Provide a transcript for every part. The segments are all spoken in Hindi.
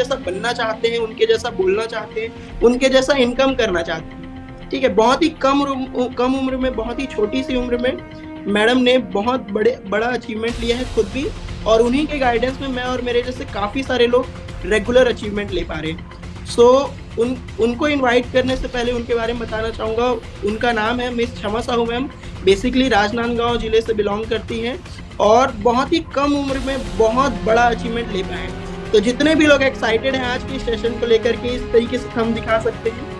जैसा बनना चाहते हैं, उनके जैसा बोलना चाहते हैं, उनके जैसा इनकम करना चाहते हैं। ठीक है, बहुत ही कम उम्र में, बहुत ही छोटी सी उम्र में मैडम ने बहुत बड़ा अचीवमेंट लिया है खुद भी, और उन्हीं के गाइडेंस में मैं और मेरे जैसे काफी सारे लोग रेगुलर अचीवमेंट ले पा रहे हैं। सो उनको इनवाइट करने से पहले उनके बारे में बताना चाहूंगा। उनका नाम है मिस क्षमा साहू मैम। बेसिकली राजनांदगांव जिले से बिलोंग करती हैं और बहुत ही कम उम्र में बहुत बड़ा अचीवमेंट ले पाए हैं। तो जितने भी लोग एक्साइटेड हैं आज के सेशन को लेकर के, इस तरीके से हम दिखा सकते हैं।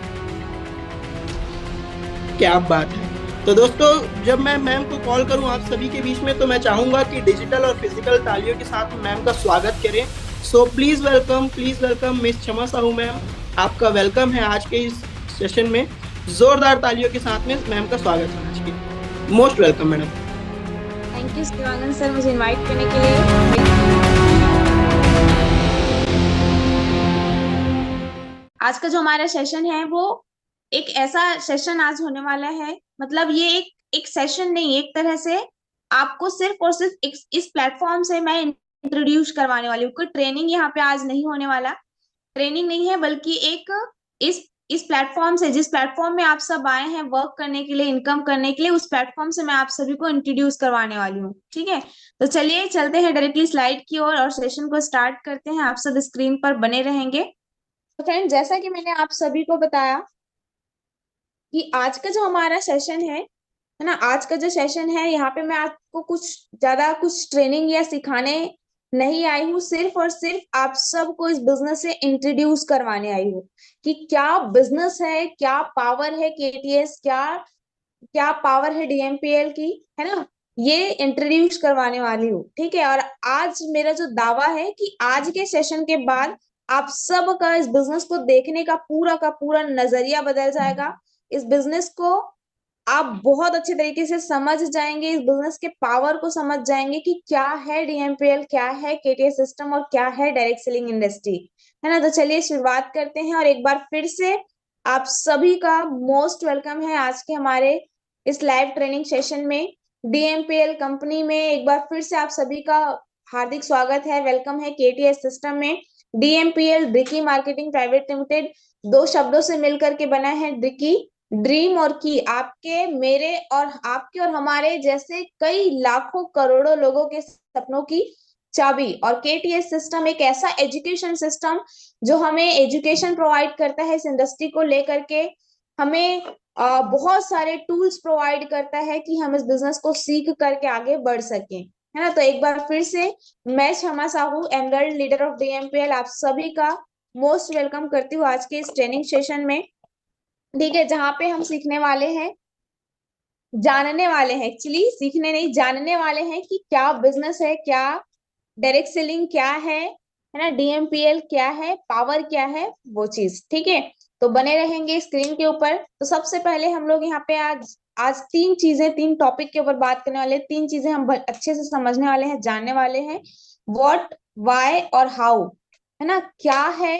क्या बात है। तो दोस्तों, जब मैं मैम को कॉल करूं आप सभी के बीच में, तो मैं चाहूंगा कि डिजिटल और फिजिकल तालियों के साथ मैम का स्वागत करें। सो प्लीज वेलकम मिस क्षमा साहू मैम। आपका वेलकम है आज के इस सेशन में। जोरदार तालियों के साथ में मैम का स्वागत है आज के। Most welcome madam. Thank you Shivanand sir, मुझे इनवाइट करने के लिए। आज का जो हमारा सेशन है वो एक ऐसा सेशन आज होने वाला है, मतलब ये एक सेशन नहीं, एक तरह से आपको सिर्फ और सिर्फ इस प्लेटफॉर्म से मैं इंट्रोड्यूस करवाने वाली हूँ। कोई ट्रेनिंग यहाँ पे आज नहीं होने वाला, ट्रेनिंग नहीं है, बल्कि एक इस प्लेटफॉर्म से, जिस प्लेटफॉर्म में आप सब आए हैं वर्क करने के लिए, इनकम करने के लिए, उस प्लेटफॉर्म से मैं आप सभी को इंट्रोड्यूस करवाने वाली हूँ। ठीक है, तो चलिए चलते हैं डायरेक्टली स्लाइड की ओर और सेशन को स्टार्ट करते हैं। आप सब स्क्रीन पर बने रहेंगे। तो फ्रेंड, जैसा कि मैंने आप सभी को बताया कि आज का जो हमारा सेशन है ना, आज का जो सेशन है, यहाँ पे मैं आपको कुछ ट्रेनिंग या सिखाने नहीं आई हूँ, सिर्फ और सिर्फ आप सबको इस बिजनेस से इंट्रोड्यूस करवाने आई हूँ कि क्या बिजनेस है, क्या पावर है केटीएस, क्या क्या पावर है डीएमपीएल की, है ना, ये इंट्रोड्यूस करवाने वाली हूँ। ठीक है, और आज मेरा जो दावा है कि आज के सेशन के बाद आप सब का इस बिजनेस को देखने का पूरा नजरिया बदल जाएगा। इस बिजनेस को आप बहुत अच्छे तरीके से समझ जाएंगे, इस बिजनेस के पावर को समझ जाएंगे कि क्या है डीएमपीएल, क्या है केटीएस सिस्टम और क्या है डायरेक्ट सेलिंग इंडस्ट्री, है ना। तो चलिए शुरुआत करते हैं, और एक बार फिर से आप सभी का मोस्ट वेलकम है आज के हमारे इस लाइव ट्रेनिंग सेशन में। डीएमपीएल कंपनी में एक बार फिर से आप सभी का हार्दिक स्वागत है, वेलकम है केटीएस सिस्टम में। डीएमपीएल ड्रिकी मार्केटिंग प्राइवेट लिमिटेड दो शब्दों से मिलकर के बना है, ड्रिकी ड्रीम और की, आपके मेरे और आपके और हमारे जैसे कई लाखों करोड़ों लोगों के सपनों की चाबी। और केटीएस सिस्टम एक ऐसा एजुकेशन सिस्टम जो हमें एजुकेशन प्रोवाइड करता है इस इंडस्ट्री को लेकर के, हमें बहुत सारे टूल्स प्रोवाइड करता है कि हम इस बिजनेस को सीख करके आगे बढ़ सकें, है ना। तो एक बार फिर से मैं क्षमा Sahu, emerald leader of DMPL, आप सभी का मोस्ट वेलकम करती हूँ आज के इस ट्रेनिंग सेशन में। ठीक है, जहाँ पे हम सीखने वाले हैं, जानने वाले हैं, एक्चुअली सीखने नहीं जानने वाले हैं कि क्या बिजनेस है, क्या डायरेक्ट सेलिंग क्या है ना, डीएमपीएल क्या है, पावर क्या है, वो चीज। ठीक है, तो बने रहेंगे स्क्रीन के ऊपर। तो सबसे पहले हम लोग यहाँ पे आज आज तीन टॉपिक के ऊपर बात करने वाले, तीन चीजें हम अच्छे से समझने वाले हैं, जानने वाले हैं। व्हाट, व्हाई और हाउ, है ना, क्या है,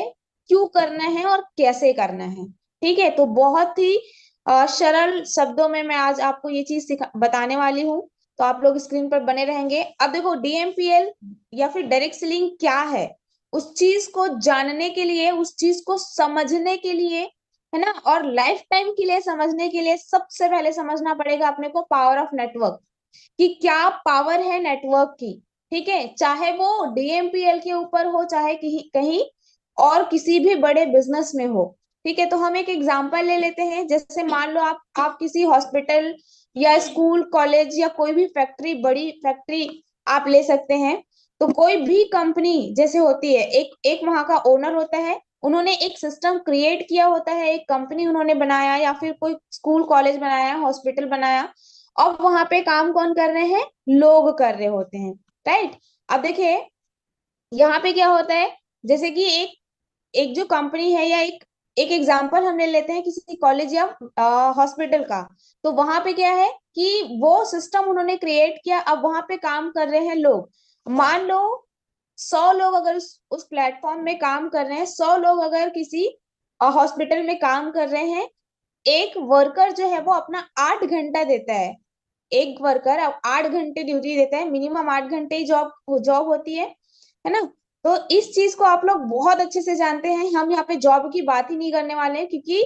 क्यों करना है और कैसे करना है। ठीक है, तो बहुत ही सरल शब्दों में मैं आज आपको ये चीज बताने वाली हूँ। तो आप लोग स्क्रीन पर बने रहेंगे। अब देखो, डीएमपीएल या फिर डायरेक्ट सेलिंग क्या है, उस चीज को जानने के लिए, उस चीज को समझने के लिए, है ना, और लाइफ टाइम के लिए समझने के लिए सबसे पहले समझना पड़ेगा अपने को पावर ऑफ नेटवर्क, कि क्या पावर है नेटवर्क की। ठीक है, चाहे वो डीएमपीएल के ऊपर हो, चाहे कहीं कहीं और किसी भी बड़े बिजनेस में हो। ठीक है, तो हम एक एग्जांपल ले लेते हैं। जैसे मान लो आप किसी हॉस्पिटल या स्कूल कॉलेज या कोई भी फैक्ट्री, बड़ी फैक्ट्री आप ले सकते हैं। तो कोई भी कंपनी जैसे होती है, एक एक वहां का ओनर होता है, उन्होंने एक सिस्टम क्रिएट किया होता है, एक कंपनी उन्होंने बनाया, या फिर कोई स्कूल कॉलेज बनाया, हॉस्पिटल बनाया। अब वहां पे काम कौन कर रहे हैं, लोग कर रहे होते हैं, राइट। अब देखिए यहाँ पे क्या होता है, जैसे कि एक एक जो कंपनी है, या एक एक एग्जांपल हम ले लेते हैं किसी कॉलेज या हॉस्पिटल का। तो वहां पे क्या है कि वो सिस्टम उन्होंने क्रिएट किया, अब वहां पे काम कर रहे हैं लोग। मान लो 100 लोग अगर उस प्लेटफॉर्म में काम कर रहे हैं, 100 लोग अगर किसी हॉस्पिटल में काम कर रहे हैं, एक वर्कर जो है वो अपना 8 घंटा देता है। एक वर्कर अब 8 घंटे ड्यूटी देता है, मिनिमम 8 घंटे ही जॉब जॉब होती है ना। तो इस चीज को आप लोग बहुत अच्छे से जानते हैं, हम यहाँ पे जॉब की बात ही नहीं करने वाले हैं, क्योंकि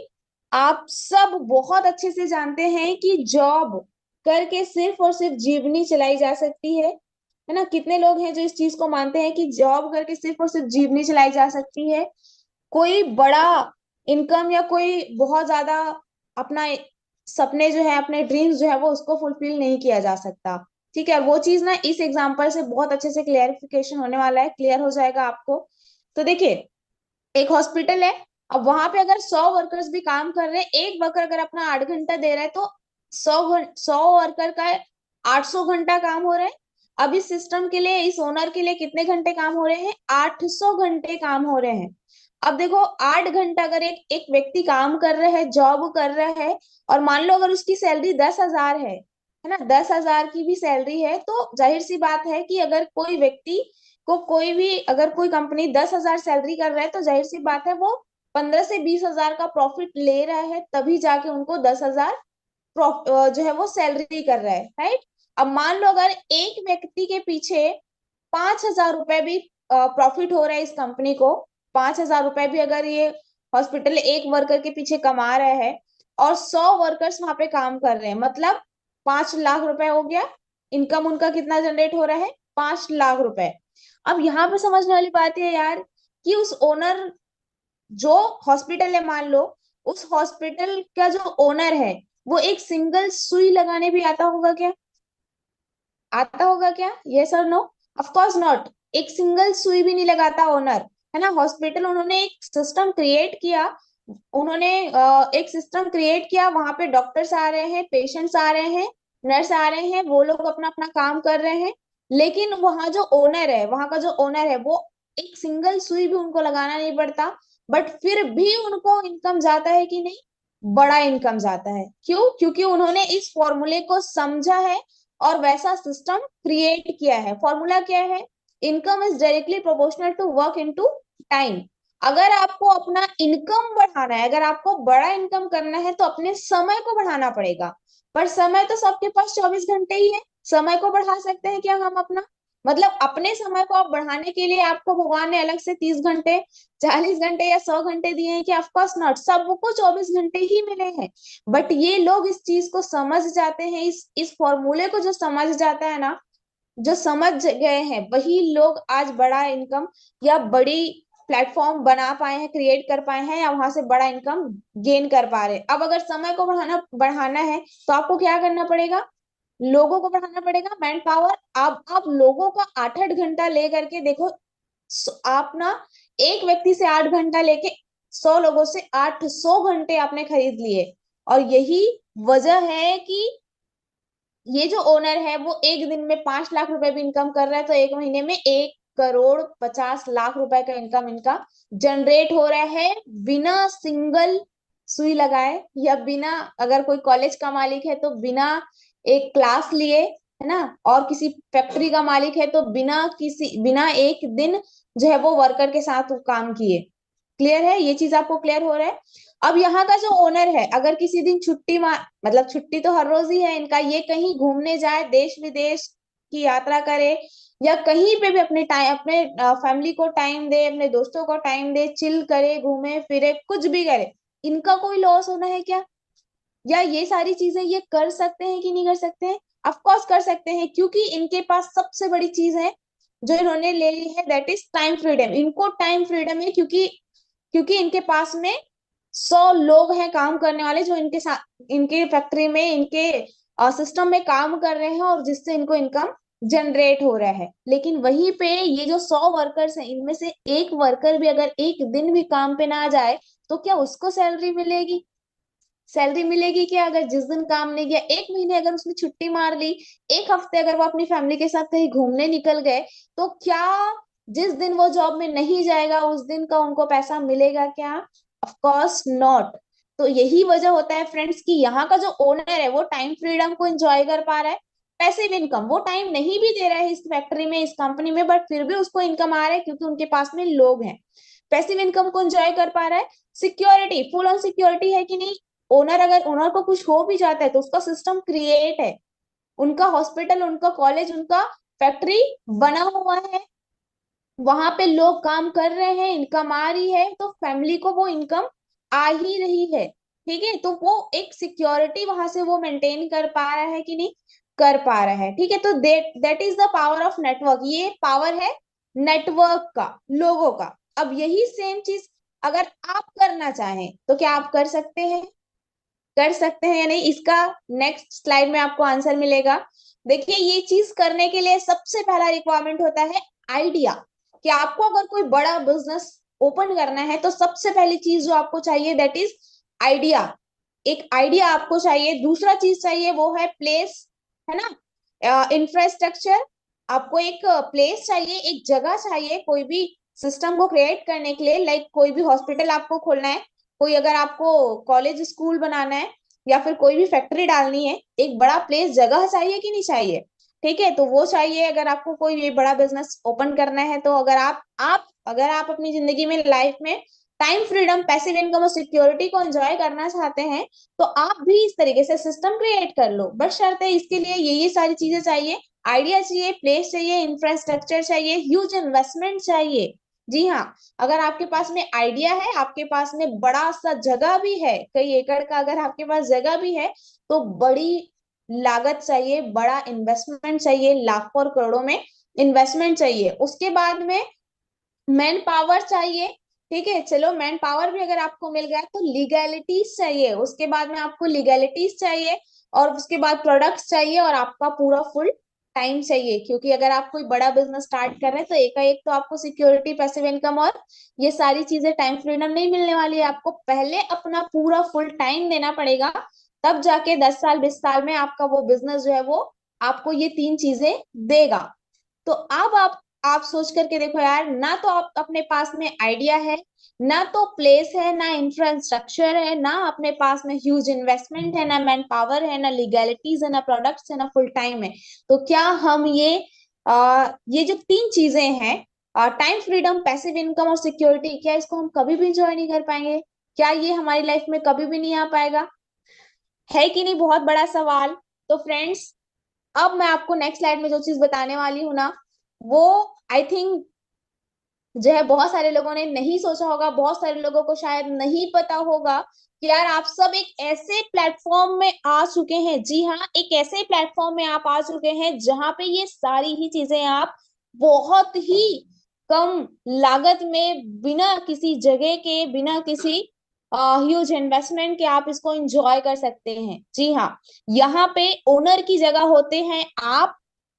आप सब बहुत अच्छे से जानते हैं कि जॉब करके सिर्फ और सिर्फ जीवनी चलाई जा सकती है ना। कितने लोग हैं जो इस चीज को मानते हैं कि जॉब करके सिर्फ और सिर्फ जीवनी चलाई जा सकती है, कोई बड़ा इनकम या कोई बहुत ज्यादा अपना सपने जो है, अपने ड्रीम्स जो है वो उसको फुलफिल नहीं किया जा सकता। ठीक है, वो चीज ना इस एग्जांपल से बहुत अच्छे से क्लियरिफिकेशन होने वाला है, क्लियर हो जाएगा आपको। तो देखिए, एक हॉस्पिटल है, अब वहां पे अगर 100 वर्कर्स भी काम कर रहे हैं, एक वर्कर अगर अपना 8 घंटा दे रहा है, तो 100 वर्कर का 800 घंटा काम हो रहा है। अब इस सिस्टम के लिए, इस ओनर के लिए कितने घंटे काम हो रहे हैं? 800 घंटे काम हो रहे हैं। अब देखो, 8 घंटा अगर एक एक व्यक्ति काम कर रहा है, जॉब कर रहा है, और मान लो अगर उसकी सैलरी 10,000 है ना, 10,000 की भी सैलरी है, तो जाहिर सी बात है कि अगर कोई व्यक्ति को, कोई भी अगर कोई कंपनी 10,000 सैलरी कर रहा है, तो जाहिर सी बात है वो 15 से 20 हजार का प्रॉफिट ले रहा है, तभी जाके उनको 10,000 जो है वो सैलरी कर रहा है, राइट। अब मान लो अगर एक व्यक्ति के पीछे 5,000 रुपए भी प्रॉफिट हो रहा है इस कंपनी को, 5,000 रुपए भी अगर ये हॉस्पिटल एक वर्कर के पीछे कमा रहा है, और 100 वर्कर्स वहां पे काम कर रहे हैं, मतलब 5 लाख रुपए हो गया। इनकम उनका कितना जनरेट हो रहा है? 5 लाख रुपए। अब यहाँ पे समझने वाली बात है यार, कि उस ओनर, जो हॉस्पिटल है मान लो, उस हॉस्पिटल का जो ओनर है, वो एक सिंगल सुई लगाने भी आता होगा क्या? आता होगा क्या? यस और नो? Of course not. एक सिंगल सुई भी नहीं लगाता ओनर, है ना। हॉस्पिटल, उन्होंने एक सिस्टम क्रिएट किया, उन्होंने एक सिस्टम क्रिएट किया, वहां पे डॉक्टर्स आ रहे हैं, पेशेंट्स आ रहे हैं, नर्स आ रहे हैं, वो लोग अपना अपना काम कर रहे हैं। लेकिन वहां जो ओनर है, वहां का जो ओनर है, वो एक सिंगल सुई भी उनको लगाना नहीं पड़ता, बट फिर भी उनको इनकम जाता है कि नहीं? बड़ा इनकम जाता है। क्यों? क्योंकि उन्होंने इस फॉर्मूले को समझा है और वैसा सिस्टम क्रिएट किया है। फॉर्मूला क्या है? Income is directly proportional to work into time. अगर आपको अपना इनकम बढ़ाना है, अगर आपको बड़ा इनकम करना है, तो अपने समय को बढ़ाना पड़ेगा। पर समय तो सबके पास 24 घंटे ही है, समय को बढ़ा सकते हैं क्या हम अपना? मतलब अपने समय को आप बढ़ाने के लिए आपको भगवान ने अलग से 30 घंटे, 40 घंटे या 100 घंटे दिए हैं कि? ऑफकोर्स नॉट, सबको 24 घंटे ही मिले हैं। बट ये लोग इस चीज को समझ जाते हैं, इस फॉर्मूले को जो समझ जाता है ना, जो समझ गए हैं, वही लोग आज बड़ा इनकम या बड़ी प्लेटफॉर्म बना पाए हैं, क्रिएट कर पाए हैं, या वहां से बड़ा इनकम गेन कर पा रहे हैं। अब अगर समय को बढ़ाना है, तो आपको क्या करना पड़ेगा? लोगों को बढ़ाना पड़ेगा, मैन पावर। आप लोगों का 8-8 घंटा ले करके देखो, आप ना एक व्यक्ति से 8 घंटा लेके 100 लोगों से 800 घंटे आपने खरीद लिए। और यही वजह है कि ये जो ओनर है, वो एक दिन में 5 लाख रुपए भी इनकम कर रहा है, तो एक महीने में 1 करोड़ 50 लाख रुपए का इनकम इनका जनरेट हो रहा है, बिना सिंगल सुई लगाए, या बिना, अगर कोई कॉलेज का मालिक है तो बिना एक क्लास लिए, है ना। और किसी फैक्ट्री का मालिक है तो बिना एक दिन जो है वो वर्कर के साथ वो काम किए। क्लियर है? ये चीज आपको क्लियर हो रहा है? अब यहाँ का जो ओनर है, अगर किसी दिन छुट्टी मार, मतलब छुट्टी तो हर रोज ही है इनका, ये कहीं घूमने जाए, देश विदेश की यात्रा करे, या कहीं पे भी अपने टाइम, अपने फैमिली को टाइम दे, अपने दोस्तों को टाइम दे, चिल करे, घूमे फिरे, कुछ भी करे, इनका कोई लॉस होना है क्या? या ये सारी चीजें ये कर सकते हैं कि नहीं कर सकते हैं? ऑफ कोर्स कर सकते हैं, क्योंकि इनके पास सबसे बड़ी चीज है जो इन्होंने ले ली है, दैट इज टाइम फ्रीडम। इनको टाइम फ्रीडम है, क्योंकि क्योंकि इनके पास में 100 लोग हैं काम करने वाले, जो इनके साथ, इनके फैक्ट्री में, इनके सिस्टम में काम कर रहे हैं, और जिससे इनको इनकम जनरेट हो रहा है। लेकिन वहीं पे ये जो 100 वर्कर्स हैं, इनमें से एक वर्कर भी अगर एक दिन भी काम पे ना जाए, तो क्या उसको सैलरी मिलेगी? सैलरी मिलेगी क्या? अगर जिस दिन काम नहीं किया, एक महीने अगर उसने छुट्टी मार ली, एक हफ्ते अगर वो अपनी फैमिली के साथ कहीं घूमने निकल गए, तो क्या जिस दिन वो जॉब में नहीं जाएगा उस दिन का उनको पैसा मिलेगा क्या? Of course not. तो यही वजह होता है फ्रेंड्स, कि यहाँ का जो ओनर है, वो टाइम फ्रीडम को एंजॉय कर पा रहा है। पैसिव इनकम, वो टाइम नहीं भी दे रहा है इस फैक्ट्री में, इस कंपनी में, बट फिर भी उसको इनकम आ रहा है, क्योंकि उनके पास में लोग हैं। पैसिव इनकम को एंजॉय कर पा रहा है। सिक्योरिटी, फुल ऑन सिक्योरिटी है कि नहीं? ओनर, अगर ओनर को कुछ हो भी जाता है, तो उसका सिस्टम क्रिएट है, उनका हॉस्पिटल, उनका कॉलेज, उनका फैक्ट्री बना हुआ है, वहां पे लोग काम कर रहे हैं, इनकम आ रही है, तो फैमिली को वो इनकम आ ही रही है। ठीक है, तो वो एक सिक्योरिटी वहां से वो मेंटेन कर पा रहा है कि नहीं कर पा रहा है। ठीक है, तो that is the power of network. ये पावर है नेटवर्क का, लोगों का। अब यही सेम चीज अगर आप करना चाहें तो क्या आप कर सकते हैं? कर सकते हैं या नहीं, इसका नेक्स्ट स्लाइड में आपको आंसर मिलेगा। देखिए, ये चीज करने के लिए सबसे पहला रिक्वायरमेंट होता है आइडिया। कि आपको अगर कोई बड़ा बिजनेस ओपन करना है तो सबसे पहली चीज जो आपको चाहिए दैट इज आइडिया। एक आइडिया आपको चाहिए। दूसरा चीज चाहिए वो है प्लेस, है ना, इंफ्रास्ट्रक्चर। आपको एक प्लेस चाहिए, एक जगह चाहिए कोई भी सिस्टम को क्रिएट करने के लिए। लाइक कोई भी हॉस्पिटल आपको खोलना है, कोई अगर आपको कॉलेज स्कूल बनाना है, या फिर कोई भी फैक्ट्री डालनी है, एक बड़ा प्लेस जगह चाहिए कि नहीं चाहिए? ठीक है, तो वो चाहिए अगर आपको कोई ये बड़ा बिजनेस ओपन करना है। तो अगर आप अपनी जिंदगी में, लाइफ में टाइम फ्रीडम, पैसिव इनकम और सिक्योरिटी को एंजॉय करना चाहते हैं, तो आप भी इस तरीके से सिस्टम क्रिएट कर लो। बस शर्त है इसके लिए ये सारी चीजें चाहिए। आइडिया चाहिए, प्लेस चाहिए, इंफ्रास्ट्रक्चर चाहिए, ह्यूज इन्वेस्टमेंट चाहिए। जी हाँ, अगर आपके पास में आइडिया है, आपके पास में बड़ा सा जगह भी है, कई एकड़ का अगर आपके पास जगह भी है, तो बड़ी लागत चाहिए, बड़ा इन्वेस्टमेंट चाहिए, लाखों और करोड़ों में इन्वेस्टमेंट चाहिए। उसके बाद में मैन पावर चाहिए। ठीक है, चलो मैन पावर भी अगर आपको मिल गया तो लीगैलिटीज चाहिए। उसके बाद में आपको लीगैलिटीज चाहिए, और उसके बाद प्रोडक्ट्स चाहिए, और आपका पूरा फुल टाइम चाहिए। क्योंकि अगर आप कोई बड़ा बिजनेस स्टार्ट कर रहे हैं तो एकाएक तो आपको सिक्योरिटी, पैसिव इनकम और ये सारी चीजें, टाइम फ्रीडम नहीं मिलने वाली है। आपको पहले अपना पूरा फुल टाइम देना पड़ेगा, तब जाके 10 साल 20 साल में आपका वो बिजनेस जो है वो आपको ये तीन चीजें देगा। तो अब आप सोच करके देखो यार, ना तो आप अपने पास में आइडिया है, ना तो प्लेस है, ना इंफ्रास्ट्रक्चर है, ना अपने पास में ह्यूज इन्वेस्टमेंट है, ना मैन पावर है, ना लीगैलिटीज है, ना प्रोडक्ट्स है, ना फुल टाइम है। तो क्या हम ये जो तीन चीजें हैं, टाइम फ्रीडम, पैसिव इनकम और सिक्योरिटी, क्या इसको हम कभी भी इंजॉय नहीं कर पाएंगे? क्या ये हमारी लाइफ में कभी भी नहीं आ पाएगा? है कि नहीं? बहुत बड़ा सवाल। तो फ्रेंड्स, अब मैं आपको नेक्स्ट स्लाइड में जो चीज बताने वाली हूँ ना, वो आई थिंक जो है बहुत सारे लोगों ने नहीं सोचा होगा, बहुत सारे लोगों को शायद नहीं पता होगा कि यार आप सब एक ऐसे प्लेटफॉर्म में आ चुके हैं। जी हाँ, एक ऐसे प्लेटफॉर्म में आप आ चुके हैं जहां पे ये सारी ही चीजें आप बहुत ही कम लागत में, बिना किसी जगह के, बिना किसी ह्यूज इन्वेस्टमेंट के आप इसको एंजॉय कर सकते हैं। जी हाँ, यहाँ पे ओनर की जगह होते हैं आप,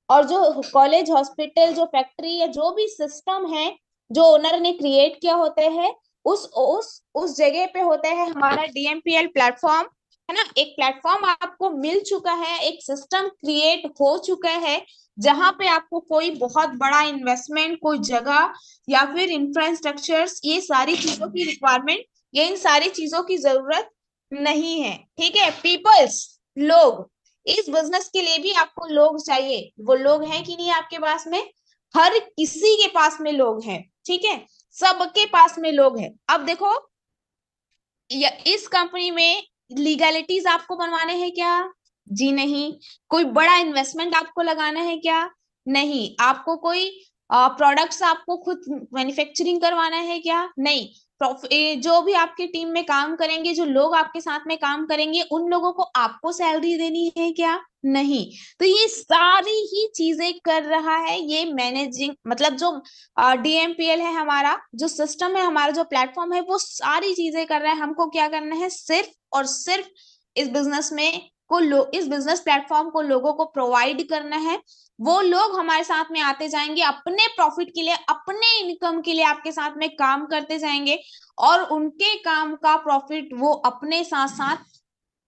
और जो कॉलेज, हॉस्पिटल, जो फैक्ट्री या जो भी सिस्टम है जो ओनर ने क्रिएट किया होते हैं, उस जगह पे होता है हमारा डीएमपीएल प्लेटफॉर्म। है ना, एक प्लेटफॉर्म आपको मिल चुका है, एक सिस्टम क्रिएट हो चुका है, जहां पे आपको कोई बहुत बड़ा इन्वेस्टमेंट, कोई जगह या फिर इंफ्रास्ट्रक्चर्स, ये सारी चीजों की रिक्वायरमेंट, ये इन सारी चीजों की जरूरत नहीं है। ठीक है, पीपल्स, लोग, इस बिजनेस के लिए भी आपको लोग चाहिए। वो लोग हैं कि नहीं आपके पास में? हर किसी के पास में लोग हैं। ठीक है, सबके पास में लोग हैं। अब देखो, इस कंपनी में लीगैलिटीज आपको बनवाने हैं क्या? जी नहीं। कोई बड़ा इन्वेस्टमेंट आपको लगाना है क्या? नहीं। आपको कोई प्रोडक्ट्स आपको खुद मैन्युफैक्चरिंग करवाना है क्या? नहीं। जो भी आपकी टीम में काम करेंगे, जो लोग आपके साथ में काम करेंगे, उन लोगों को आपको सैलरी देनी है क्या? नहीं। तो ये सारी ही चीजें कर रहा है ये मैनेजिंग, मतलब जो डीएमपीएल है, हमारा जो सिस्टम है, हमारा जो प्लेटफॉर्म है, वो सारी चीजें कर रहा है। हमको क्या करना है? सिर्फ और सिर्फ इस बिजनेस में इस बिजनेस प्लेटफॉर्म को लोगों को प्रोवाइड करना है। वो लोग हमारे साथ में आते जाएंगे, अपने प्रॉफिट के लिए, अपने इनकम के लिए आपके साथ में काम करते जाएंगे, और उनके काम का प्रॉफिट वो अपने साथ साथ,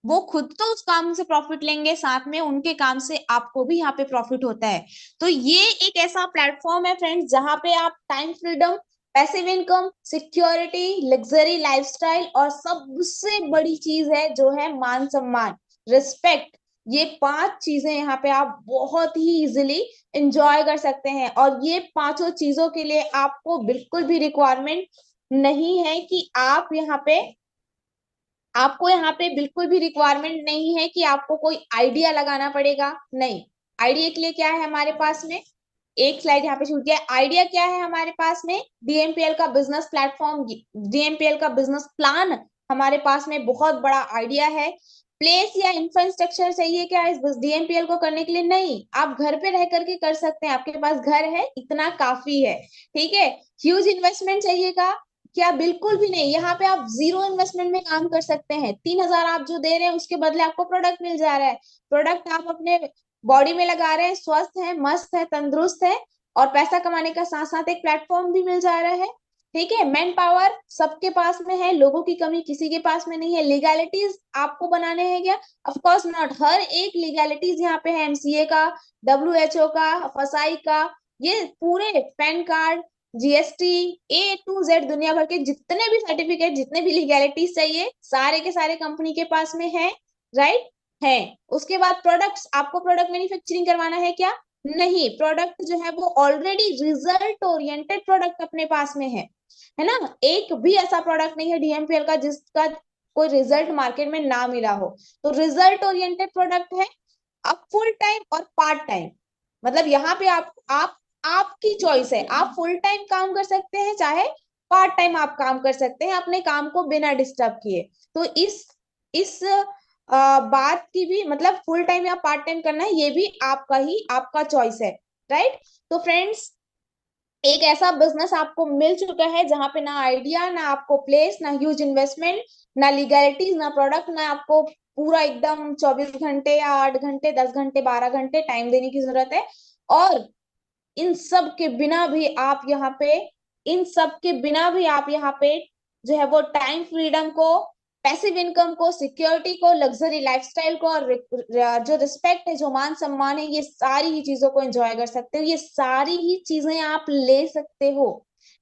वो खुद तो उस काम से प्रॉफिट लेंगे, साथ में उनके काम से आपको भी यहाँ पे प्रॉफिट होता है। तो ये एक ऐसा प्लेटफॉर्म है फ्रेंड्स, जहां पे आप time freedom, passive income, security, luxury lifestyle, और सबसे बड़ी चीज है जो है मान सम्मान, रिस्पेक्ट, ये पांच चीजें यहाँ पे आप बहुत ही इजिली इंजॉय कर सकते हैं। और ये पांचों चीजों के लिए आपको बिल्कुल भी रिक्वायरमेंट नहीं है कि आपको यहाँ पे बिल्कुल भी रिक्वायरमेंट नहीं है कि आपको कोई आइडिया लगाना पड़ेगा। नहीं। आइडिया के लिए क्या है हमारे पास में? एक स्लाइड यहाँ पे छूट गया। आइडिया क्या है हमारे पास में, डीएमपीएल का बिजनेस प्लेटफॉर्म, डीएमपीएल का बिजनेस प्लान हमारे पास में बहुत बड़ा आइडिया है। प्लेस या इंफ्रास्ट्रक्चर चाहिए क्या इस डीएमपीएल को करने के लिए? नहीं, आप घर पे रह करके कर सकते हैं, आपके पास घर है, इतना काफी है। ठीक है। ह्यूज इन्वेस्टमेंट चाहिएगा क्या? बिल्कुल भी नहीं। यहाँ पे आप जीरो इन्वेस्टमेंट में काम कर सकते हैं। 3,000 आप जो दे रहे हैं उसके बदले आपको प्रोडक्ट मिल जा रहा है। प्रोडक्ट आप अपने बॉडी में लगा रहे हैं, स्वस्थ है, मस्त है, तंदुरुस्त है, और पैसा कमाने का साथ साथ एक प्लेटफॉर्म भी मिल जा रहा है। ठीक है। मैन पावर सबके पास में है, लोगों की कमी किसी के पास में नहीं है। लीगैलिटीज आपको बनाने हैं क्या? Of course not. हर एक लीगैलिटीज यहाँ पे है, एमसीए का, डब्ल्यूएचओ का, फसाई का, ये पूरे PAN card, GST, A to Z, दुनिया भर के जितने भी सर्टिफिकेट, जितने भी लीगैलिटीज चाहिए, सारे के सारे कंपनी के पास में है। राइट है। उसके बाद प्रोडक्ट्स, आपको प्रोडक्ट मैन्युफैक्चरिंग करवाना है क्या? नहीं, प्रोडक्ट जो है वो ऑलरेडी रिजल्ट ओरिएंटेड प्रोडक्ट अपने पास में है ना। एक भी ऐसा प्रोडक्ट नहीं है डीएमपीएल का जिसका कोई रिजल्ट मार्केट में ना मिला हो। तो रिजल्ट ओरिएंटेड प्रोडक्ट है। अब फुल टाइम और पार्ट टाइम, मतलब यहाँ पे आप आपकी चॉइस है, आप फुल टाइम काम कर सकते हैं, चाहे पार्ट टाइम आप काम कर सकते हैं अपने काम को बिना डिस्टर्ब किए। तो इस बात की भी, मतलब फुल टाइम या पार्ट टाइम करना है, ये भी आपका ही, आपका चॉइस है। राइट। तो फ्रेंड्स, एक ऐसा बिजनेस आपको मिल चुका है जहां पे ना आइडिया, ना आपको प्लेस, ना ह्यूज इन्वेस्टमेंट, ना लीगैलिटीज, ना प्रोडक्ट, ना आपको पूरा एकदम 24 घंटे या 8 घंटे, 10 घंटे, 12 घंटे टाइम देने की जरूरत है। और इन सब के बिना भी आप यहाँ पे, इन सब के बिना भी आप यहाँ पे जो है वो टाइम फ्रीडम को, पैसिव इनकम को, सिक्योरिटी को, लग्जरी लाइफस्टाइल को, और जो रिस्पेक्ट है, जो मान सम्मान है, ये सारी ही चीजों को एंजॉय कर सकते हो। ये सारी ही चीजें आप ले सकते हो।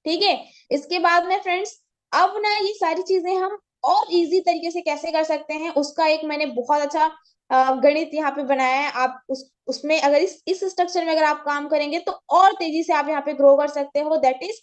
ठीक है। इसके बाद में फ्रेंड्स, अब ना ये सारी चीजें हम और इजी तरीके से कैसे कर सकते हैं, उसका एक मैंने बहुत अच्छा गणित यहाँ पे बनाया है। आप उसमें अगर इस स्ट्रक्चर में अगर आप काम करेंगे तो और तेजी से आप यहाँ पे ग्रो कर सकते हो। दैट इज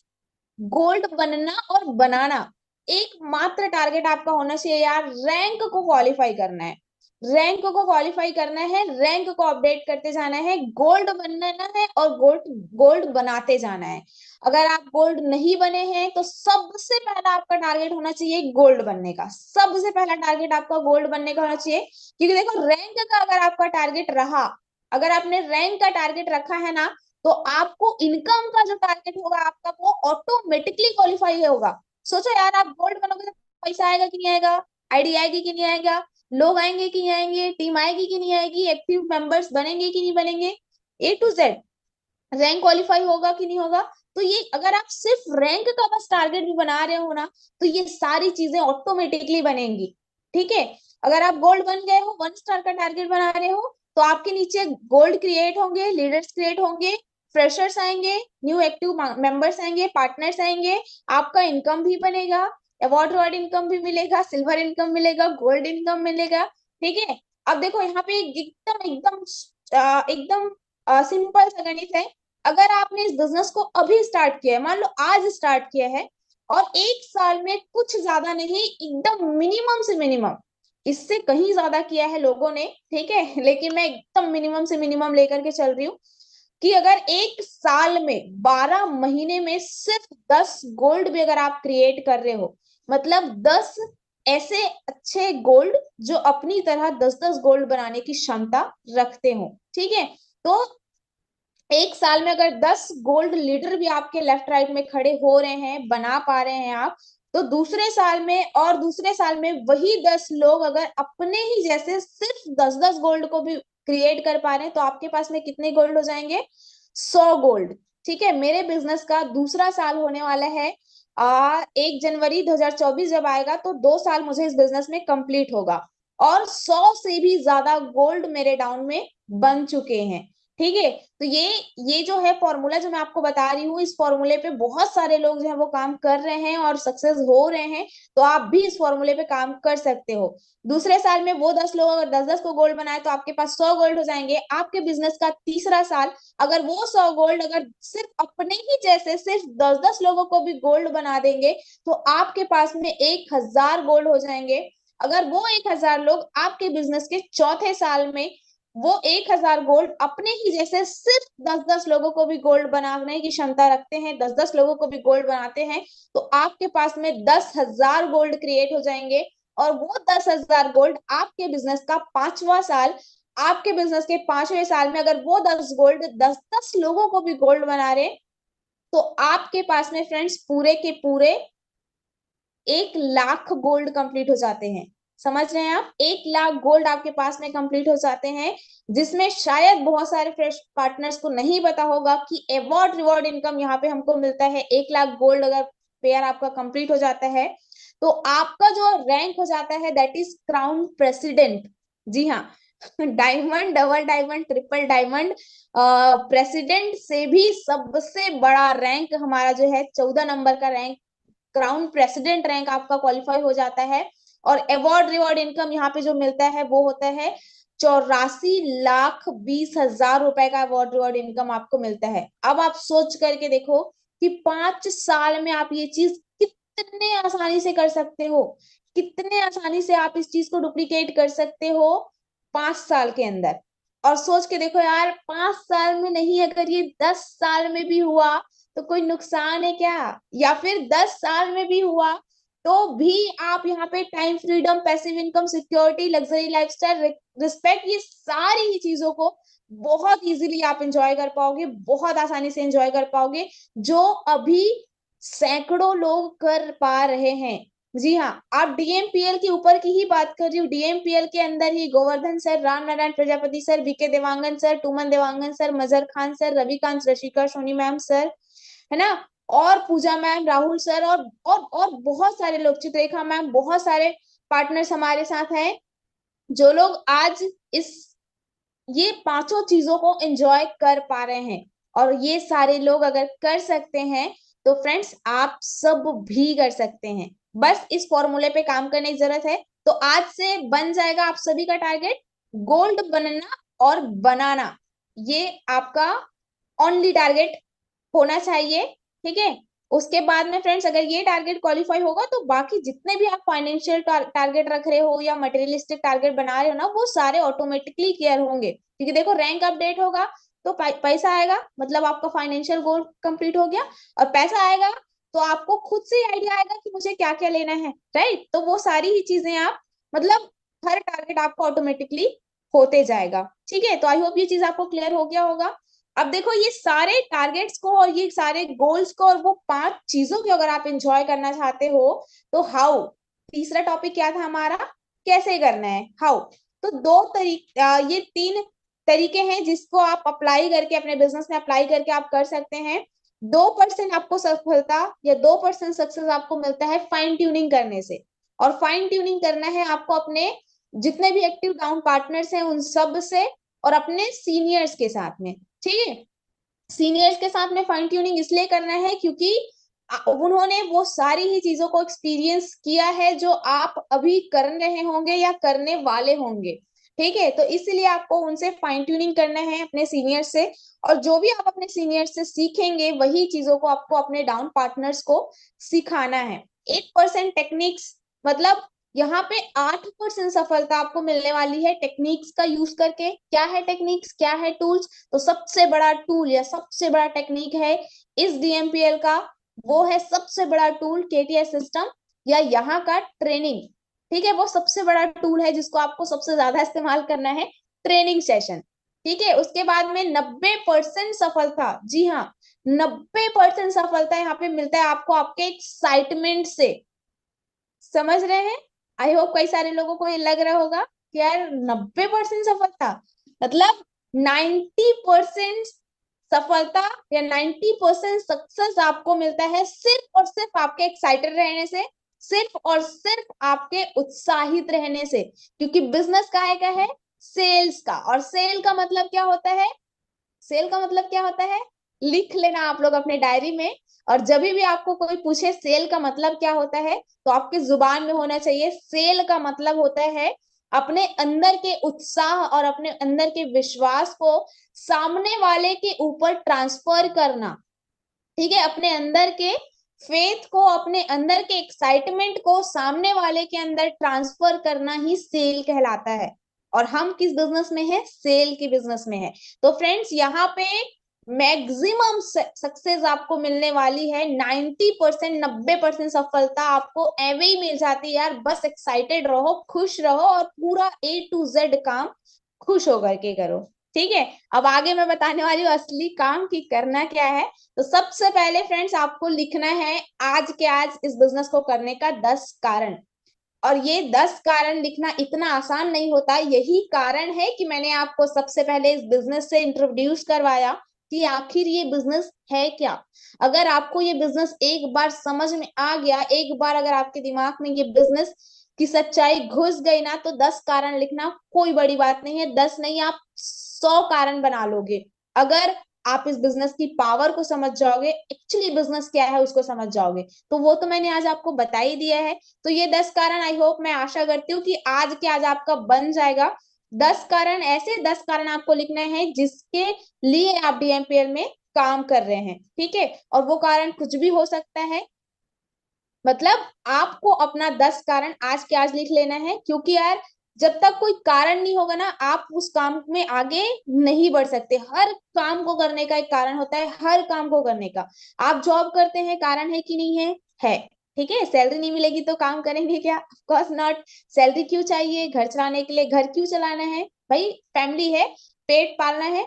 गोल्ड बनना और बनाना। एकमात्र टारगेट आपका होना चाहिए यार, रैंक को क्वालिफाई करना है। रैंक को क्वालिफाई करना है, रैंक को अपडेट करते जाना है, गोल्ड बनना है, और गोल्ड गोल्ड बनाते जाना है। अगर आप गोल्ड नहीं बने हैं तो सबसे पहला आपका टारगेट होना चाहिए गोल्ड बनने का। सबसे पहला टारगेट आपका गोल्ड बनने का होना चाहिए। क्योंकि देखो, रैंक का अगर आपका टारगेट रहा, अगर आपने रैंक का टारगेट रखा है ना, तो आपको इनकम का जो टारगेट होगा आपका, वो ऑटोमेटिकली क्वालिफाई होगा। सोचो यार, आप गोल्ड बनोगे तो पैसा आएगा कि नहीं आएगा, आईडी आएगी कि नहीं आएगा, लोग आएंगे कि नहीं आएंगे, टीम आएगी कि नहीं आएगी, एक्टिव मेंबर्स बनेंगे कि नहीं बनेंगे, ए टू जेड, रैंक क्वालिफाई होगा कि नहीं होगा। तो ये अगर आप सिर्फ रैंक का बस टारगेट भी बना रहे हो ना, तो ये सारी चीजें ऑटोमेटिकली बनेंगी। ठीक है। अगर आप गोल्ड बन गए हो, 1 स्टार का टारगेट बना रहे हो, तो आपके नीचे गोल्ड क्रिएट होंगे, लीडर्स क्रिएट होंगे, फ्रेशर्स आएंगे, न्यू एक्टिव मेंबर्स आएंगे, पार्टनर्स आएंगे, आपका इनकम भी बनेगा, अवार्ड इनकम भी मिलेगा, सिल्वर इनकम मिलेगा, गोल्ड इनकम मिलेगा। ठीक है। अब देखो यहाँ पे एकदम एकदम एकदम सिंपल सा गणित है। अगर आपने इस बिजनेस को अभी स्टार्ट किया है, मान लो आज स्टार्ट किया है, और 1 साल में कुछ ज्यादा नहीं, एकदम मिनिमम से मिनिमम, इससे कहीं ज्यादा किया है लोगों ने, ठीक है, लेकिन मैं एकदम मिनिमम से मिनिमम लेकर के चल रही हूँ, कि अगर 1 साल में 12 महीने में सिर्फ 10 गोल्ड भी अगर आप क्रिएट कर रहे हो, मतलब 10 ऐसे अच्छे गोल्ड जो अपनी तरह 10-10 गोल्ड बनाने की क्षमता रखते हो। ठीक है। तो 1 साल में अगर 10 गोल्ड लीडर भी आपके लेफ्ट राइट में खड़े हो रहे हैं, बना पा रहे हैं आप, तो दूसरे साल में, और दूसरे साल में वही 10 लोग अगर अपने ही जैसे सिर्फ 10-10 गोल्ड को भी क्रिएट कर पा रहे हैं, तो आपके पास में कितने गोल्ड हो जाएंगे? 100 गोल्ड। ठीक है। मेरे बिजनेस का दूसरा साल होने वाला है 1 जनवरी 2024, जब आएगा तो 2 साल मुझे इस बिजनेस में कंप्लीट होगा, और 100 से भी ज्यादा गोल्ड मेरे डाउन में बन चुके हैं। ठीक है। तो ये जो है फॉर्मूला जो मैं आपको बता रही हूँ, इस फॉर्मूले पे बहुत सारे लोग जो है वो काम कर रहे हैं और सक्सेस हो रहे हैं। तो आप भी इस फॉर्मूले पे काम कर सकते हो। दूसरे साल में वो 10 लोग अगर 10-10 को गोल्ड बनाए, तो आपके पास 100 गोल्ड हो जाएंगे। आपके बिजनेस का तीसरा साल, अगर वो 100 गोल्ड अगर सिर्फ अपने ही जैसे सिर्फ 10-10 लोगों को भी गोल्ड बना देंगे, तो आपके पास में 1,000 गोल्ड हो जाएंगे। अगर वो 1,000 लोग आपके बिजनेस के चौथे साल में वो 1,000 गोल्ड अपने ही जैसे सिर्फ 10-10 लोगों को भी गोल्ड बनाने की क्षमता रखते हैं, 10-10 लोगों को भी गोल्ड बनाते हैं, तो आपके पास में 10,000 गोल्ड क्रिएट हो जाएंगे। और वो 10,000 गोल्ड आपके बिजनेस का 5वां साल, आपके बिजनेस के 5वें साल में अगर वो 10 गोल्ड 10-10 लोगों को भी गोल्ड बना रहे, तो आपके पास में फ्रेंड्स पूरे के पूरे 1 लाख गोल्ड कंप्लीट हो जाते हैं। समझ रहे हैं आप, 1 लाख गोल्ड आपके पास में कंप्लीट हो जाते हैं, जिसमें शायद बहुत सारे फ्रेश पार्टनर्स को नहीं पता होगा कि अवार्ड रिवॉर्ड इनकम यहाँ पे हमको मिलता है। 1 लाख गोल्ड अगर पेयर आपका कंप्लीट हो जाता है, तो आपका जो रैंक हो जाता है दैट इज क्राउन प्रेसिडेंट। जी हाँ, diamond, double diamond, triple diamond, president से भी सबसे बड़ा रैंक हमारा जो है 14 नंबर का रैंक, क्राउन प्रेसिडेंट रैंक आपका क्वालिफाई हो जाता है। और अवार्ड रिवॉर्ड इनकम यहाँ पे जो मिलता है वो होता है 84,20,000 रुपए का अवार्ड रिवॉर्ड इनकम आपको मिलता है। अब आप सोच करके देखो कि 5 साल में आप ये चीज कितने आसानी से कर सकते हो, कितने आसानी से आप इस चीज को डुप्लीकेट कर सकते हो 5 साल के अंदर। और सोच के देखो यार, 5 साल में नहीं, अगर ये 10 साल में भी हुआ तो कोई नुकसान है क्या? या फिर 10 साल में भी हुआ तो भी आप यहाँ पे time freedom, passive income, security, luxury lifestyle, respect, ये सारी ही चीजों को बहुत इजीली आप एंजॉय कर पाओगे, बहुत आसानी से एंजॉय कर पाओगे, जो अभी सैकड़ों लोग कर पा रहे हैं। जी हाँ, आप डीएमपीएल के ऊपर की ही बात कर रही हूँ, डीएमपीएल के अंदर ही Govardhan sir, Ram Narayan Prajapati sir, BK Dewangan sir, Tuman Dewangan sir, Mazar Khan sir, Ravikant Rashika Soni ma'am sir, है ना, और पूजा मैम, राहुल सर, और बहुत सारे लोग, चित्रेखा मैम, बहुत सारे पार्टनर्स हमारे साथ हैं, जो लोग आज इस ये पांचों चीजों को एंजॉय कर पा रहे हैं। और ये सारे लोग अगर कर सकते हैं, तो फ्रेंड्स आप सब भी कर सकते हैं। बस इस फॉर्मूले पे काम करने की जरूरत है। तो आज से बन जाएगा आप सभी का टारगेट, गोल्ड बनना और बनाना, ये आपका ओनली टारगेट होना चाहिए। ठीक है, उसके बाद में फ्रेंड्स अगर ये टारगेट क्वालिफाई होगा, तो बाकी जितने भी आप फाइनेंशियल टारगेट रख रहे हो या मटेरियलिस्टिक टारगेट बना रहे हो ना, वो सारे ऑटोमेटिकली क्लियर होंगे। क्योंकि देखो, रैंक अपडेट होगा तो पैसा आएगा, मतलब आपका फाइनेंशियल गोल कंप्लीट हो गया। और पैसा आएगा तो आपको खुद से आइडिया आएगा कि मुझे क्या क्या लेना है, राइट? तो वो सारी ही चीजें आप, मतलब हर टारगेट आपको ऑटोमेटिकली होते जाएगा। ठीक है, तो आई होप ये चीज आपको क्लियर हो गया होगा। अब देखो, ये सारे टारगेट्स को और ये सारे गोल्स को और वो 5 चीजों को अगर आप एंजॉय करना चाहते हो, तो हाउ, तीसरा टॉपिक क्या था हमारा, कैसे करना है, हाउ। तो ये 3 तरीके हैं जिसको आप अप्लाई करके अपने बिजनेस में अप्लाई करके आप कर सकते हैं। 2% आपको सफलता या 2% सक्सेस आपको मिलता है फाइन ट्यूनिंग करने से। और फाइन ट्यूनिंग करना है आपको अपने जितने भी एक्टिव डाउन पार्टनर्स हैं उन सब से, और अपने सीनियर्स के साथ में। ठीक है, सीनियर्स के साथ में फाइन ट्यूनिंग इसलिए करना है क्योंकि उन्होंने वो सारी ही चीजों को एक्सपीरियंस किया है जो आप अभी कर रहे होंगे या करने वाले होंगे। ठीक है, तो इसलिए आपको उनसे फाइन ट्यूनिंग करना है अपने सीनियर से। और जो भी आप अपने सीनियर से सीखेंगे वही चीजों को आपको अपने डाउन पार्टनर्स को सिखाना है। 8% टेक्निक्स, मतलब यहाँ पे 8% सफलता आपको मिलने वाली है टेक्निक्स का यूज करके। क्या है टेक्निक्स, क्या है टूल्स? तो सबसे बड़ा टूल या सबसे बड़ा टेक्निक है इस डीएमपीएल का, वो है सबसे बड़ा टूल केटीएस सिस्टम या यहाँ का ट्रेनिंग। ठीक है, वो सबसे बड़ा टूल है जिसको आपको सबसे ज्यादा इस्तेमाल करना है, ट्रेनिंग सेशन। ठीक है, उसके बाद में 90% सफलता, जी हाँ, 90% सफलता यहाँ पे मिलता है आपको आपके एक्साइटमेंट से। समझ रहे हैं? आई होप कई सारे लोगों को ये लग रहा होगा कि यार 90% सफलता मतलब 90% सफलता या 90% सक्सेस आपको मिलता है सिर्फ और सिर्फ आपके एक्साइटेड रहने से, सिर्फ और सिर्फ आपके उत्साहित रहने से। क्योंकि बिजनेस का है सेल्स का, और सेल का मतलब क्या होता है, सेल का मतलब क्या होता है, लिख लेना आप लोग अपने डायरी में। और जब भी आपको कोई पूछे सेल का मतलब क्या होता है, तो आपके जुबान में होना चाहिए, सेल का मतलब होता है अपने अंदर के उत्साह और अपने अंदर के विश्वास को सामने वाले के ऊपर ट्रांसफर करना। ठीक है, अपने अंदर के फेथ को, अपने अंदर के एक्साइटमेंट को सामने वाले के अंदर ट्रांसफर करना ही सेल कहलाता है। और हम किस बिजनेस में है, सेल के बिजनेस में है। तो फ्रेंड्स यहाँ पे मैक्सिमम सक्सेस आपको मिलने वाली है, 90%, 90% सफलता आपको एवे ही मिल जाती है यार। बस एक्साइटेड रहो, खुश रहो और पूरा A to Z काम खुश होकर के करो। ठीक है, अब आगे मैं बताने वाली हूँ असली काम की करना क्या है। तो सबसे पहले फ्रेंड्स आपको लिखना है आज के आज इस बिजनेस को करने का 10 कारण। और ये 10 कारण लिखना इतना आसान नहीं होता, यही कारण है कि मैंने आपको सबसे पहले इस बिजनेस से इंट्रोड्यूस करवाया कि आखिर ये बिजनेस है क्या। अगर आपको ये बिजनेस एक बार समझ में आ गया, एक बार अगर आपके दिमाग में ये बिजनेस की सच्चाई घुस गई ना, तो 10 कारण लिखना कोई बड़ी बात नहीं है। 10 नहीं, आप 100 कारण बना लोगे अगर आप इस बिजनेस की पावर को समझ जाओगे, एक्चुअली बिजनेस क्या है उसको समझ जाओगे। तो वो तो मैंने आज आपको बता ही दिया है। तो ये 10 कारण आई होप, मैं आशा करती हूँ कि आज के आज आपका बन जाएगा। 10 कारण, ऐसे 10 कारण आपको लिखना है जिसके लिए आप DMPL में काम कर रहे हैं। ठीक है, और वो कारण कुछ भी हो सकता है। मतलब आपको अपना 10 कारण आज के आज लिख लेना है, क्योंकि यार जब तक कोई कारण नहीं होगा ना, आप उस काम में आगे नहीं बढ़ सकते। हर काम को करने का एक कारण होता है, हर काम को करने का। आप जॉब करते हैं, कारण है कि नहीं है? है। ठीक है, सैलरी नहीं मिलेगी तो काम करेंगे क्या? Of course not. सैलरी क्यों चाहिए? घर चलाने के लिए। घर क्यों चलाना है भाई? फैमिली है, पेट पालना है,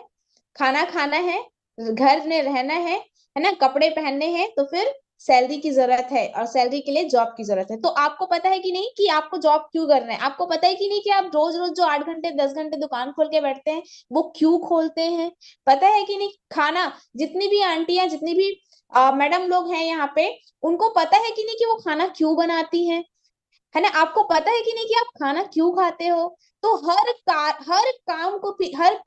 खाना खाना है, घर में रहना है ना, कपड़े पहनने हैं, तो फिर सैलरी की जरूरत है और सैलरी के लिए जॉब की जरूरत है। तो आपको पता है कि नहीं कि आपको जॉब क्यों करना है? आपको पता है कि नहीं कि आप रोज रोज जो 8 घंटे 10 घंटे दुकान खोल के बैठते हैं वो क्यों खोलते हैं? पता है कि नहीं? खाना, जितनी भी आंटियां, जितनी भी मैडम लोग हैं यहाँ पे, उनको पता है कि नहीं कि वो खाना क्यों बनाती हैं? है ना? आपको पता है कि नहीं कि आप खाना क्यों खाते हो? तो हर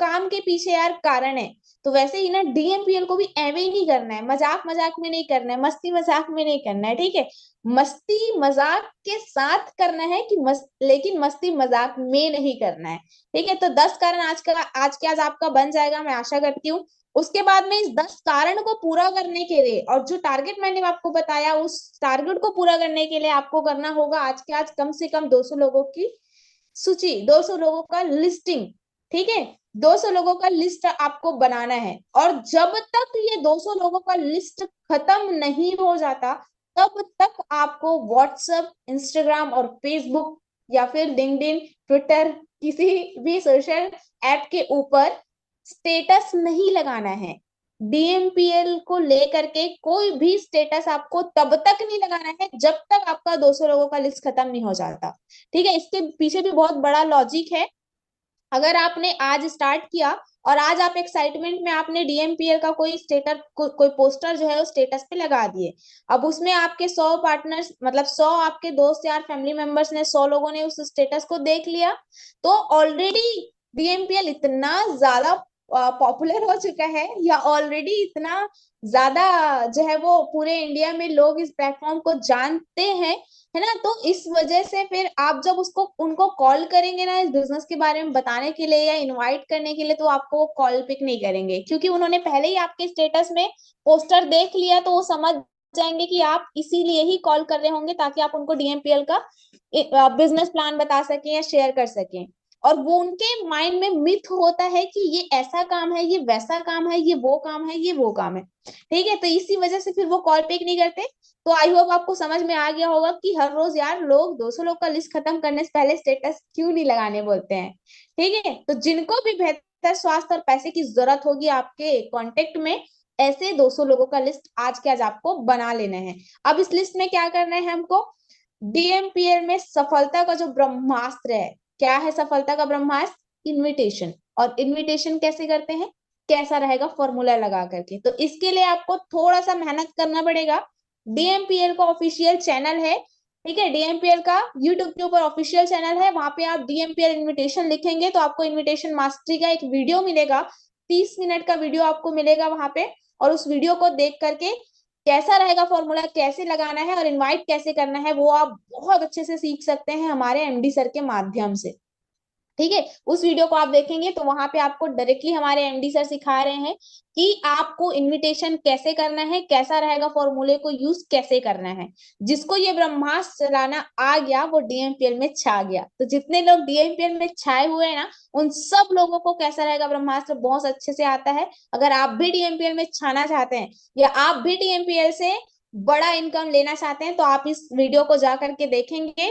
काम के पीछे यार कारण है। तो वैसे ही ना DMPL को भी एवे ही नहीं करना है, मजाक मजाक में नहीं करना है, मस्ती मजाक में नहीं करना है। ठीक है, मस्ती मजाक के साथ करना है कि लेकिन मस्ती मजाक में नहीं करना है। ठीक है, तो 10 कारण आज के आज आपका बन जाएगा, मैं आशा करती हूँ। उसके बाद में इस 10 कारण को पूरा करने के लिए, और जो टारगेट मैंने आपको बताया, उस टारगेट को पूरा करने के लिए आपको करना होगा आज के आज कम से कम 200 लोगों की सूची, 200 लोगों का लिस्टिंग। ठीक है, 200 लोगों का लिस्ट आपको बनाना है। और जब तक ये 200 लोगों का लिस्ट खत्म नहीं हो जाता, तब तक आपको व्हाट्सएप, इंस्टाग्राम और फेसबुक या फिर लिंक्डइन, ट्विटर, किसी भी सोशल ऐप के ऊपर स्टेटस नहीं लगाना है। DMPL को लेकर के कोई भी स्टेटस आपको तब तक नहीं लगाना है जब तक आपका 200 लोगों का लिस्ट खत्म नहीं हो जाता। ठीक है, इसके पीछे भी बहुत बड़ा लॉजिक है। अगर आपने आज स्टार्ट किया और आज आप एक्साइटमेंट में आपने DMPL का कोई स्टेटस कोई पोस्टर जो है वो स्टेटस पे लगा दिए, अब उसमें आपके 100 पार्टनर्स, मतलब 100 आपके दोस्त यार फैमिली मेंबर्स ने, 100 लोगों ने उस स्टेटस को देख लिया, तो ऑलरेडी DMPL इतना ज्यादा पॉपुलर हो चुका है, या ऑलरेडी इतना ज्यादा जो है वो पूरे इंडिया में लोग इस प्लेटफॉर्म को जानते हैं, है ना। तो इस वजह से फिर आप जब उसको उनको कॉल करेंगे ना इस बिजनेस के बारे में बताने के लिए या इनवाइट करने के लिए, तो आपको वो कॉल पिक नहीं करेंगे, क्योंकि उन्होंने पहले ही आपके स्टेटस में पोस्टर देख लिया, तो वो समझ जाएंगे कि आप इसीलिए ही कॉल कर रहे होंगे, ताकि आप उनको DMPL का बिजनेस प्लान बता सकें या शेयर कर सकें। और वो उनके माइंड में मिथ होता है कि ये ऐसा काम है, ये वैसा काम है, ये वो काम है, ये वो काम है। ठीक है, तो इसी वजह से फिर वो कॉल पिक नहीं करते। तो आई होप आपको समझ में आ गया होगा कि हर रोज यार लोग 200 लोग का लिस्ट खत्म करने से पहले स्टेटस क्यों नहीं लगाने बोलते हैं। ठीक है, तो जिनको भी बेहतर स्वास्थ्य और पैसे की जरूरत होगी आपके कांटेक्ट में, ऐसे 200 लोगों का लिस्ट आज के आज आपको बना लेना है। अब इस लिस्ट में क्या करना है हमको? DMPL में सफलता का जो ब्रह्मास्त्र है, क्या है सफलता का ब्रह्मास्त्र? इनविटेशन। और इनविटेशन कैसे करते हैं, कैसा रहेगा फॉर्मूला लगा करके, तो इसके लिए आपको थोड़ा सा मेहनत करना पड़ेगा। DMPL का ऑफिशियल चैनल है, ठीक है, DMPL का यूट्यूब के ऊपर ऑफिशियल चैनल है, वहां पे आप DMPL इनविटेशन लिखेंगे तो आपको इनविटेशन मास्टरी का एक वीडियो मिलेगा, 30 मिनट का वीडियो आपको मिलेगा वहां पे। और उस वीडियो को देख करके कैसा रहेगा फॉर्मूला, कैसे लगाना है और इनवाइट कैसे करना है, वो आप बहुत अच्छे से सीख सकते हैं हमारे MD सर के माध्यम से। ठीक है, उस वीडियो को आप देखेंगे तो वहां पे आपको डायरेक्टली हमारे एमडी सर सिखा रहे हैं कि आपको इनविटेशन कैसे करना है, कैसा रहेगा, फॉर्मूले को यूज कैसे करना है। जिसको ये ब्रह्मास्त्र चलाना आ गया वो डीएमपीएल में छा गया। तो जितने लोग डीएमपीएल में छाए हुए हैं ना, उन सब लोगों को कैसा रहेगा ब्रह्मास्त्र बहुत अच्छे से आता है। अगर आप भी डीएमपीएल में छाना चाहते हैं या आप भी डीएमपीएल से बड़ा इनकम लेना चाहते हैं तो आप इस वीडियो को जा करके देखेंगे,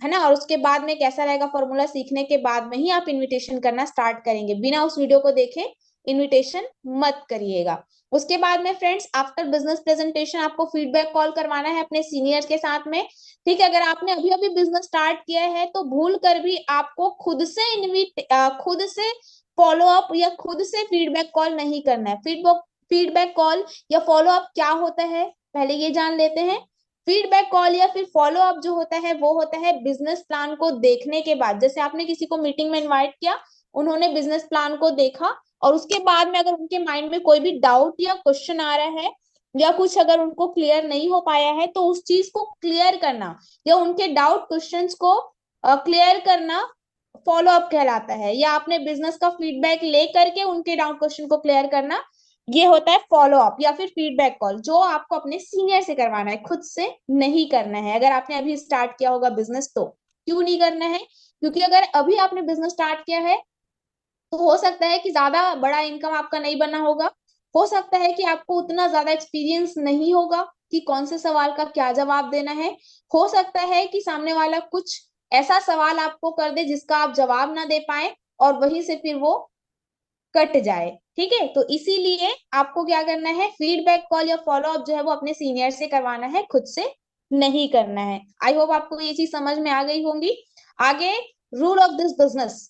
है ना। और उसके बाद में कैसा रहेगा फॉर्मूला सीखने के बाद में ही आप इनविटेशन करना स्टार्ट करेंगे, बिना उस वीडियो को देखे इनविटेशन मत करिएगा। उसके बाद में फ्रेंड्स, आफ्टर बिजनेस प्रेजेंटेशन आपको फीडबैक कॉल करवाना है अपने सीनियर्स के साथ में। ठीक है, अगर आपने अभी अभी बिजनेस स्टार्ट किया है तो भूल कर भी आपको खुद से फॉलो अप या खुद से फीडबैक कॉल नहीं करना है। फीडबैक कॉल या फॉलो अप क्या होता है पहले ये जान लेते हैं। फीडबैक कॉल या फिर फॉलो अप जो होता है वो होता है बिजनेस प्लान को देखने के बाद। जैसे आपने किसी को मीटिंग में इनवाइट किया, उन्होंने बिजनेस प्लान को देखा और उसके बाद में अगर उनके माइंड में कोई भी डाउट या क्वेश्चन आ रहा है या कुछ अगर उनको क्लियर नहीं हो पाया है तो उस चीज को क्लियर करना या उनके डाउट क्वेश्चंस को क्लियर करना फॉलो अप कहलाता है। या आपने बिजनेस का फीडबैक ले करके उनके डाउट क्वेश्चन को क्लियर करना, ये होता है फॉलो अप या फिर फीडबैक कॉल, जो आपको अपने सीनियर से करवाना है, खुद से नहीं करना है। अगर आपने अभी स्टार्ट किया होगा बिजनेस तो क्यों नहीं करना है, क्योंकि अगर अभी आपने बिजनेस स्टार्ट किया है तो हो सकता है कि ज्यादा बड़ा इनकम आपका नहीं बना होगा। हो सकता है कि आपको उतना ज्यादा एक्सपीरियंस नहीं होगा कि कौन से सवाल का क्या जवाब देना है। हो सकता है कि सामने वाला कुछ ऐसा सवाल आपको कर दे जिसका आप जवाब ना दे पाए और वहीं से फिर वो कट जाए। ठीक है, तो इसीलिए आपको क्या करना है, फीडबैक कॉल या फॉलो अप जो है वो अपने सीनियर से करवाना है, खुद से नहीं करना है। आई होप आपको ये चीज समझ में आ गई होंगी। आगे, रूल ऑफ दिस बिजनेस,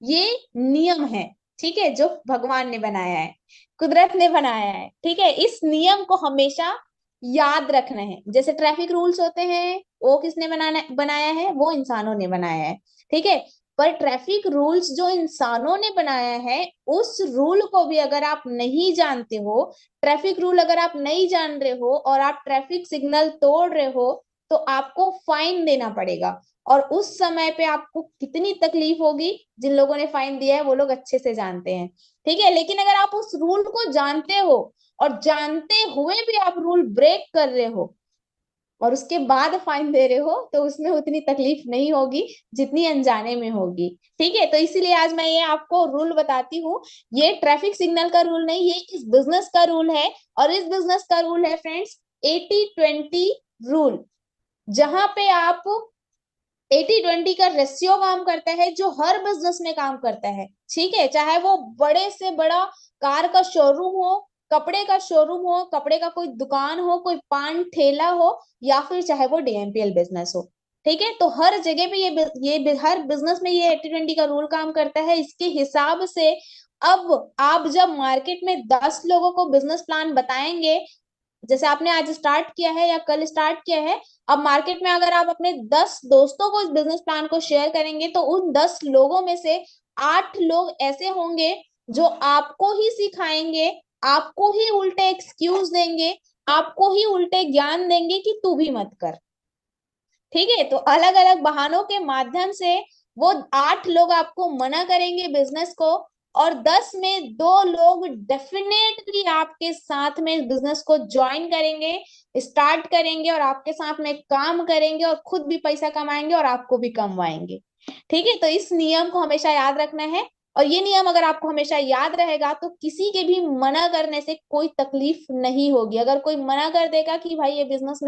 ये नियम है, ठीक है, जो भगवान ने बनाया है, कुदरत ने बनाया है। ठीक है, इस नियम को हमेशा याद रखना है। जैसे ट्रैफिक रूल्स होते हैं वो किसने बनाया है, वो इंसानों ने बनाया है। ठीक है, पर ट्रैफिक रूल्स जो इंसानों ने बनाया है उस रूल को भी अगर आप नहीं जानते हो, ट्रैफिक रूल अगर आप नहीं जान रहे हो और आप ट्रैफिक सिग्नल तोड़ रहे हो तो आपको फाइन देना पड़ेगा। और उस समय पे आपको कितनी तकलीफ होगी, जिन लोगों ने फाइन दिया है वो लोग अच्छे से जानते हैं। ठीक है, लेकिन अगर आप उस रूल को जानते हो और जानते हुए भी आप रूल ब्रेक कर रहे हो और उसके बाद फाइन दे रहे हो तो उसमें उतनी तकलीफ नहीं होगी जितनी अनजाने में होगी। ठीक है, तो इसीलिए आज मैं ये आपको रूल बताती हूँ। ये ट्रैफिक सिग्नल का रूल नहीं, ये इस बिजनेस का रूल है। और इस बिजनेस का रूल है फ्रेंड्स 80-20 रूल, जहां पे आप 80-20 का रेशियो काम करता है जो हर बिजनेस में काम करता है। ठीक है, चाहे वो बड़े से बड़ा कार का शोरूम हो, कपड़े का शोरूम हो, कपड़े का कोई दुकान हो, कोई पान ठेला हो, या फिर चाहे वो डीएमपीएल बिजनेस हो। ठीक है, तो हर जगह पे हर बिजनेस में ये 80-20 का रूल काम करता है। इसके हिसाब से अब आप जब मार्केट में 10 लोगों को बिजनेस प्लान बताएंगे, जैसे आपने आज स्टार्ट किया है या कल स्टार्ट किया है, अब मार्केट में अगर आप अपने 10 दोस्तों को इस बिजनेस प्लान को शेयर करेंगे तो उन 10 लोगों में से 8 लोग ऐसे होंगे जो आपको ही सिखाएंगे, आपको ही उल्टे एक्सक्यूज देंगे, आपको ही उल्टे ज्ञान देंगे कि तू भी मत कर। ठीक है, तो अलग अलग बहानों के माध्यम से वो 8 लोग आपको मना करेंगे बिजनेस को, और 10 में 2 लोग डेफिनेटली आपके साथ में बिजनेस को ज्वाइन करेंगे, स्टार्ट करेंगे और आपके साथ में काम करेंगे और खुद भी पैसा कमाएंगे और आपको भी कमवाएंगे। ठीक है, तो इस नियम को हमेशा याद रखना है। और ये नियम अगर आपको हमेशा याद रहेगा तो किसी के भी मना करने से कोई तकलीफ नहीं होगी। अगर कोई मना कर देगा कि भाई ये बिजनेस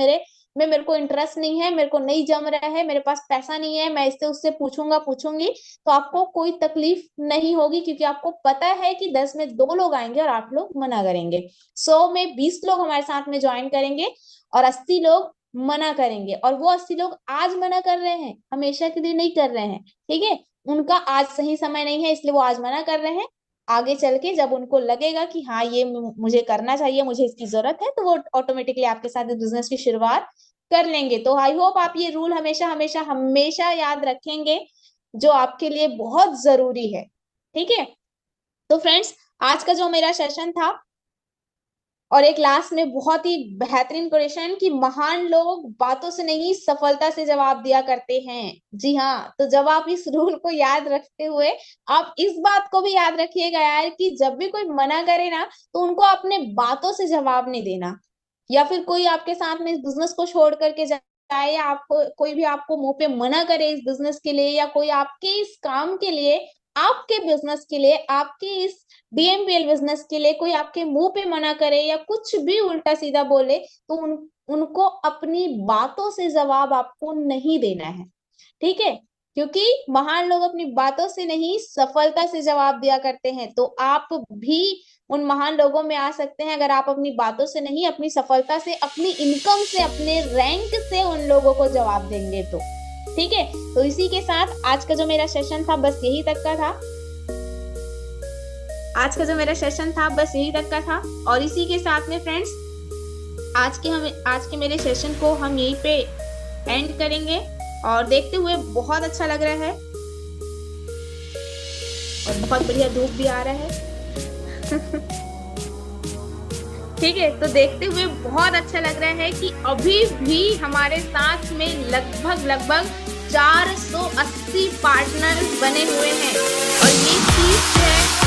मेरे को इंटरेस्ट नहीं है, मेरे को नहीं जम रहा है, मेरे पास पैसा नहीं है, मैं इससे उससे पूछूंगा पूछूंगी, तो आपको कोई तकलीफ नहीं होगी, क्योंकि आपको पता है कि 10 में 2 लोग आएंगे और 8 लोग मना करेंगे। 100 में 20 लोग हमारे साथ में ज्वाइन करेंगे और 80 लोग मना करेंगे। और वो 80 लोग आज मना कर रहे हैं, हमेशा के लिए नहीं कर रहे हैं। ठीक है, उनका आज सही समय नहीं है इसलिए वो आज मना कर रहे हैं। आगे चल के जब उनको लगेगा कि हाँ ये मुझे करना चाहिए, मुझे इसकी जरूरत है, तो वो ऑटोमेटिकली आपके साथ बिजनेस की शुरुआत कर लेंगे। तो आई होप आप ये रूल हमेशा हमेशा हमेशा याद रखेंगे, जो आपके लिए बहुत जरूरी है। ठीक है, तो फ्रेंड्स आज का जो मेरा सेशन था और एक लास्ट में बहुत ही बेहतरीन क्वेश्चन कि महान लोग बातों से नहीं सफलता से जवाब दिया करते हैं। जी हाँ, तो जब आप इस रूल को याद रखते हुए आप इस बात को भी याद रखिएगा यार कि जब भी कोई मना करे ना तो उनको अपने बातों से जवाब नहीं देना, या फिर कोई आपके साथ में इस बिजनेस को छोड़ करके जाए या आपको कोई भी आपको मुंह पे मना करे इस बिजनेस के लिए, या कोई आपके इस काम के लिए, आपके बिजनेस के लिए, आपके इस डीएमपीएल बिजनेस के लिए कोई आपके मुंह पे मना करे या कुछ भी उल्टा सीधा बोले, तो उनको अपनी बातों से जवाब आपको नहीं देना है। ठीक है, क्योंकि महान लोग अपनी बातों से नहीं सफलता से जवाब दिया करते हैं। तो आप भी उन महान लोगों में आ सकते हैं अगर आप अपनी बातों से नहीं, अपनी सफलता से, अपनी इनकम से, अपने रैंक से उन लोगों को जवाब देंगे तो। ठीक है, तो इसी के साथ आज का जो मेरा सेशन था बस यही तक का था। आज का जो मेरा सेशन था बस यही तक का था। और इसी के साथ में फ्रेंड्स आज के मेरे सेशन को हम यहीं पे एंड करेंगे। और देखते हुए बहुत अच्छा लग रहा है और बहुत बढ़िया धूप भी आ रहा है। ठीक है, तो देखते हुए बहुत अच्छा लग रहा है कि अभी भी हमारे साथ में लगभग 480 पार्टनर्स बने हुए हैं। और ये चीज है